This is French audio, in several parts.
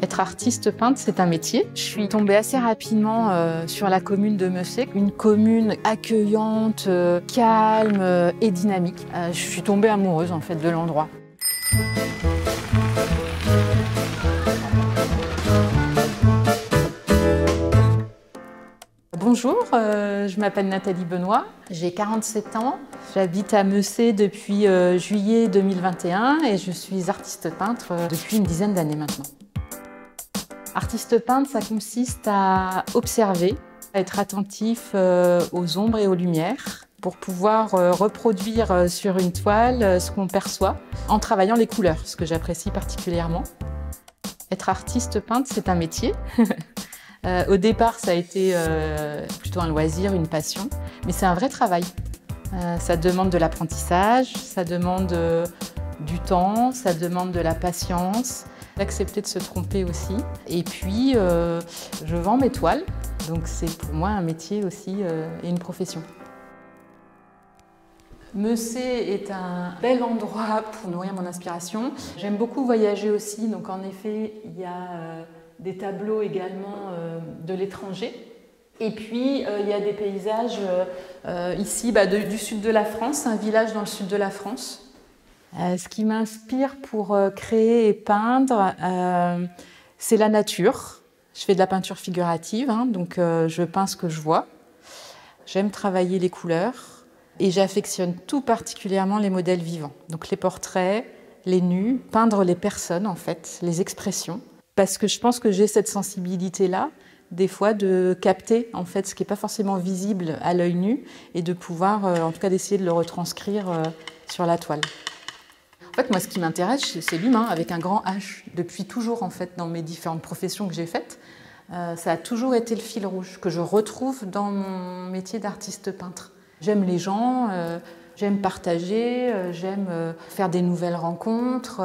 Être artiste peintre, c'est un métier. Je suis tombée assez rapidement sur la commune de Meussé, une commune accueillante, calme et dynamique. Je suis tombée amoureuse en fait de l'endroit. Bonjour, je m'appelle Nathalie Benoît, j'ai 47 ans, j'habite à Meussé depuis juillet 2021 et je suis artiste peintre depuis une dizaine d'années maintenant. Artiste peintre, ça consiste à observer, à être attentif aux ombres et aux lumières pour pouvoir reproduire sur une toile ce qu'on perçoit en travaillant les couleurs, ce que j'apprécie particulièrement. Être artiste peintre, c'est un métier. Au départ, ça a été plutôt un loisir, une passion, mais c'est un vrai travail. Ça demande de l'apprentissage, ça demande du temps, ça demande de la patience, d'accepter de se tromper aussi. Et puis, je vends mes toiles, donc c'est pour moi un métier aussi et une profession. Meussé est un bel endroit pour nourrir mon inspiration. J'aime beaucoup voyager aussi, donc en effet, il y a des tableaux également de l'étranger. Et puis, il y a des paysages ici du sud de la France, un village dans le sud de la France. Ce qui m'inspire pour créer et peindre, c'est la nature. Je fais de la peinture figurative, donc je peins ce que je vois. J'aime travailler les couleurs et j'affectionne tout particulièrement les modèles vivants. Donc les portraits, les nus, peindre les personnes en fait, les expressions. Parce que je pense que j'ai cette sensibilité-là, des fois, de capter en fait ce qui n'est pas forcément visible à l'œil nu et de pouvoir, en tout cas, d'essayer de le retranscrire sur la toile. En fait, moi, ce qui m'intéresse, c'est l'humain avec un grand H. Depuis toujours, en fait, dans mes différentes professions que j'ai faites, ça a toujours été le fil rouge que je retrouve dans mon métier d'artiste peintre. J'aime les gens. J'aime partager, j'aime faire des nouvelles rencontres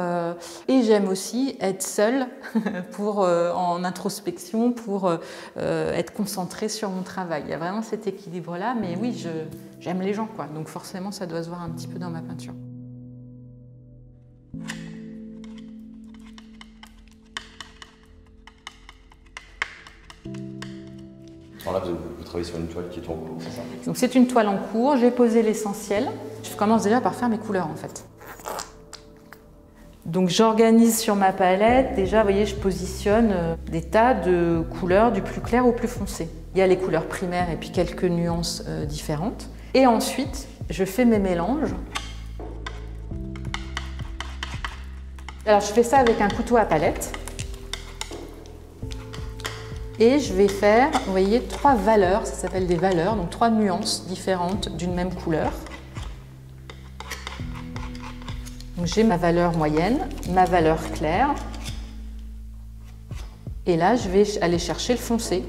et j'aime aussi être seule en introspection pour être concentrée sur mon travail. Il y a vraiment cet équilibre-là, mais oui, j'aime les gens, quoi. Donc forcément, ça doit se voir un petit peu dans ma peinture. Alors là, vous travaillez sur une toile qui est en cours, c'est ça? Donc c'est une toile en cours, j'ai posé l'essentiel. Je commence déjà par faire mes couleurs en fait. Donc j'organise sur ma palette, déjà vous voyez je positionne des tas de couleurs du plus clair au plus foncé. Il y a les couleurs primaires et puis quelques nuances différentes. Et ensuite je fais mes mélanges. Alors je fais ça avec un couteau à palette. Et je vais faire, vous voyez, 3 valeurs, ça s'appelle des valeurs, donc 3 nuances différentes d'une même couleur. Donc j'ai ma valeur moyenne, ma valeur claire, et là je vais aller chercher le foncé.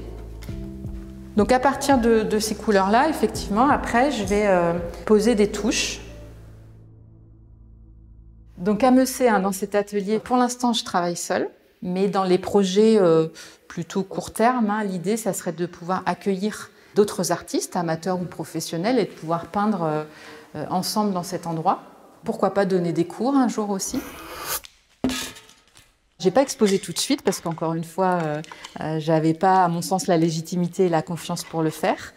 Donc à partir de ces couleurs-là, effectivement, après je vais poser des touches. Donc à Meussé, dans cet atelier, pour l'instant je travaille seule. Mais dans les projets plutôt court terme, l'idée, ça serait de pouvoir accueillir d'autres artistes, amateurs ou professionnels, et de pouvoir peindre ensemble dans cet endroit. Pourquoi pas donner des cours un jour aussi. Je n'ai pas exposé tout de suite parce qu'encore une fois, j'avais pas, à mon sens, la légitimité et la confiance pour le faire.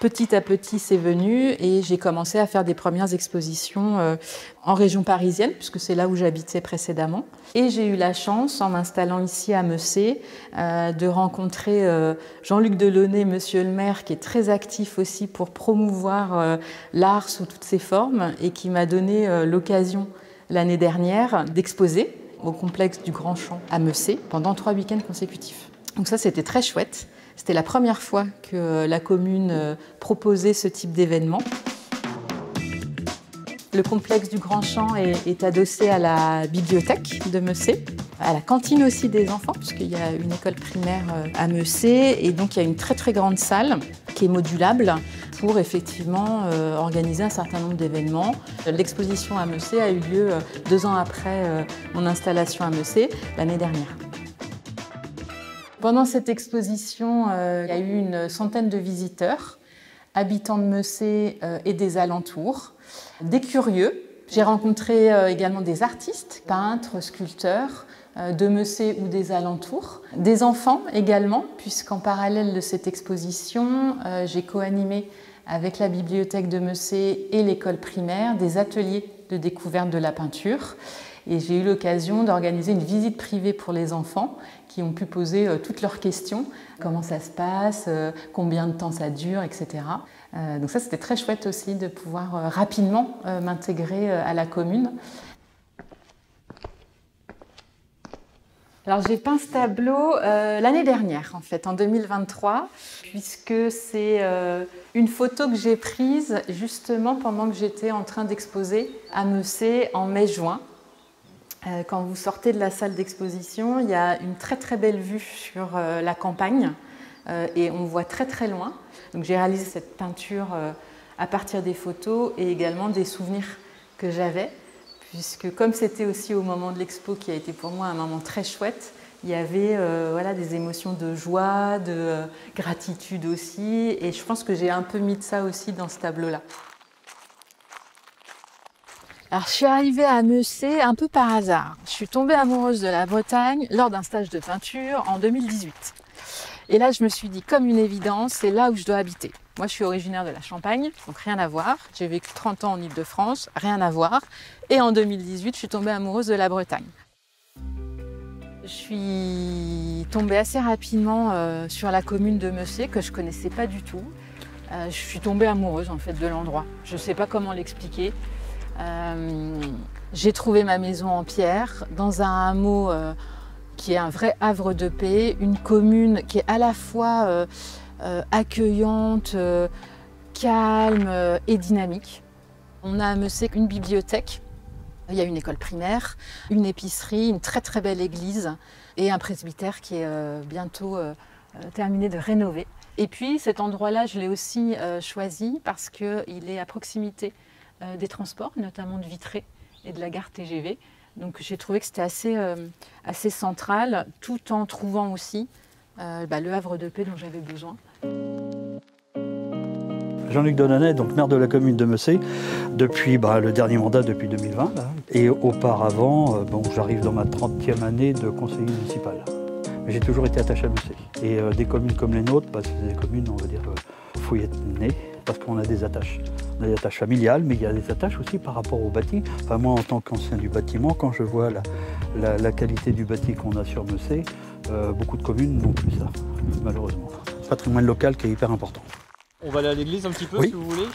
Petit à petit, c'est venu et j'ai commencé à faire des premières expositions en région parisienne, puisque c'est là où j'habitais précédemment. Et j'ai eu la chance, en m'installant ici à Meussé, de rencontrer Jean-Luc Delaunay, monsieur le maire, qui est très actif aussi pour promouvoir l'art sous toutes ses formes et qui m'a donné l'occasion l'année dernière d'exposer au complexe du Grand Champ à Meussé pendant 3 week-ends consécutifs. Donc ça, c'était très chouette. C'était la première fois que la commune proposait ce type d'événement. Le complexe du Grand Champ est adossé à la bibliothèque de Meussé, à la cantine aussi des enfants, puisqu'il y a une école primaire à Meussé, et donc il y a une très très grande salle qui est modulable pour effectivement organiser un certain nombre d'événements. L'exposition à Meussé a eu lieu 2 ans après mon installation à Meussé, l'année dernière. Pendant cette exposition, il y a eu une centaine de visiteurs, habitants de Meussé et des alentours, des curieux. J'ai rencontré également des artistes, peintres, sculpteurs, de Messé ou des alentours. Des enfants également, puisqu'en parallèle de cette exposition, j'ai co-animé avec la bibliothèque de Messé et l'école primaire des ateliers de découverte de la peinture. Et j'ai eu l'occasion d'organiser une visite privée pour les enfants qui ont pu poser toutes leurs questions. Comment ça se passe, combien de temps ça dure, etc. Donc ça, c'était très chouette aussi de pouvoir rapidement m'intégrer à la commune. Alors j'ai peint ce tableau l'année dernière, en fait, en 2023, puisque c'est une photo que j'ai prise justement pendant que j'étais en train d'exposer à Messé en mai-juin. Quand vous sortez de la salle d'exposition, il y a une très très belle vue sur la campagne et on voit très très loin. Donc j'ai réalisé cette peinture à partir des photos et également des souvenirs que j'avais, puisque comme c'était aussi au moment de l'expo qui a été pour moi un moment très chouette, il y avait voilà, des émotions de joie, de gratitude aussi, et je pense que j'ai un peu mis de ça aussi dans ce tableau-là. Alors, je suis arrivée à Messé un peu par hasard. Je suis tombée amoureuse de la Bretagne lors d'un stage de peinture en 2018. Et là, je me suis dit, comme une évidence, c'est là où je dois habiter. Moi, je suis originaire de la Champagne, donc rien à voir. J'ai vécu 30 ans en Île-de-France, rien à voir. Et en 2018, je suis tombée amoureuse de la Bretagne. Je suis tombée assez rapidement sur la commune de Messé, que je ne connaissais pas du tout. Je suis tombée amoureuse, en fait, de l'endroit. Je ne sais pas comment l'expliquer. J'ai trouvé ma maison en pierre dans un hameau qui est un vrai havre de paix, une commune qui est à la fois accueillante, calme et dynamique. On a à Messé une bibliothèque, il y a une école primaire, une épicerie, une très très belle église et un presbytère qui est bientôt terminé de rénover. Et puis cet endroit-là, je l'ai aussi choisi parce qu'il est à proximité des transports, notamment de Vitré et de la gare TGV. Donc j'ai trouvé que c'était assez central, tout en trouvant aussi le havre de paix dont j'avais besoin. Jean-Luc Delaunay, donc maire de la commune de Messé, depuis le dernier mandat, depuis 2020. Là. Et auparavant, j'arrive dans ma 30e année de conseiller municipal. Mais j'ai toujours été attaché à Messé. Et des communes comme les nôtres, c'est des communes, on va dire, faut y être né, parce qu'on a des attaches. On a des attaches familiales, mais il y a des attaches aussi par rapport au bâti. Enfin, moi, en tant qu'ancien du bâtiment, quand je vois la qualité du bâti qu'on a sur Messé, beaucoup de communes n'ont plus ça, malheureusement. C'est un patrimoine local qui est hyper important. On va aller à l'église un petit peu, oui. Si vous voulez.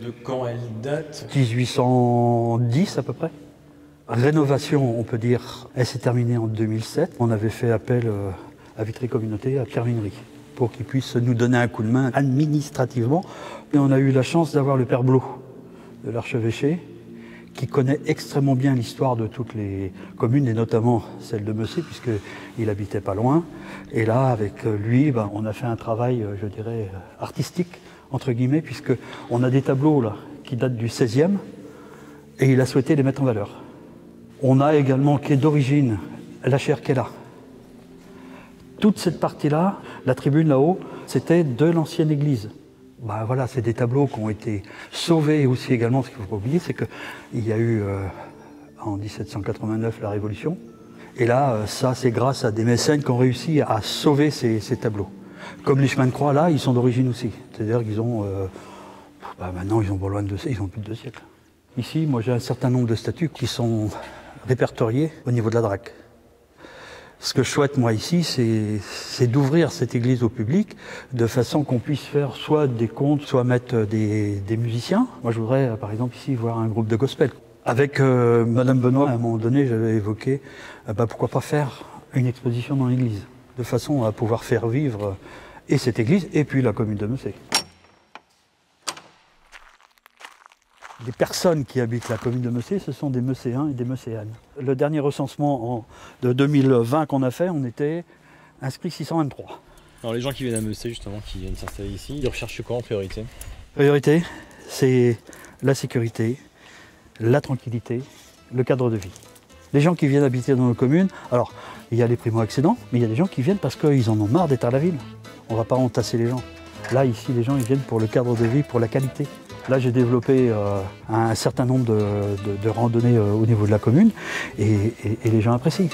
De quand elle date? 1810 à peu près. Rénovation, on peut dire, elle s'est terminée en 2007. On avait fait appel à Vitré Communauté, à Pierre Vinery, pour qu'il puisse nous donner un coup de main administrativement. Et on a eu la chance d'avoir le père Blot de l'archevêché, qui connaît extrêmement bien l'histoire de toutes les communes, et notamment celle de Messé, puisqu'il habitait pas loin. Et là, avec lui, on a fait un travail, je dirais, artistique, entre guillemets, puisqu'on a des tableaux là, qui datent du 16e, et il a souhaité les mettre en valeur. On a également, qui est d'origine, la chaire qui est là. Toute cette partie-là, la tribune là-haut, c'était de l'ancienne église. Voilà, c'est des tableaux qui ont été sauvés aussi également. Ce qu'il ne faut pas oublier, c'est qu'il y a eu en 1789 la Révolution. Et là, ça, c'est grâce à des mécènes qui ont réussi à sauver ces tableaux. Comme les chemins de croix, là, ils sont d'origine aussi. C'est-à-dire qu'ils ont, maintenant, ils ont pas loin de ils ont plus de 2 siècles. Ici, moi, j'ai un certain nombre de statues qui sont répertoriées au niveau de la DRAC. Ce que je souhaite, moi, ici, c'est d'ouvrir cette église au public de façon qu'on puisse faire soit des contes, soit mettre des musiciens. Moi, je voudrais, par exemple, ici, voir un groupe de gospel. Avec Madame Benoît, à un moment donné, j'avais évoqué, pourquoi pas faire une exposition dans l'église, de façon à pouvoir faire vivre et cette église, et puis la commune de Messé. Les personnes qui habitent la commune de Messé, ce sont des Messéens et des Messéennes. Le dernier recensement de 2020 qu'on a fait, on était inscrits 623. Alors les gens qui viennent à Messé, justement, qui viennent s'installer ici, ils recherchent quoi en priorité? Priorité, c'est la sécurité, la tranquillité, le cadre de vie. Les gens qui viennent habiter dans nos communes, alors il y a les primo-accédants, mais il y a des gens qui viennent parce qu'ils en ont marre d'être à la ville. On ne va pas entasser les gens. Là, ici, les gens ils viennent pour le cadre de vie, pour la qualité. Là, j'ai développé un certain nombre de randonnées au niveau de la commune et les gens apprécient.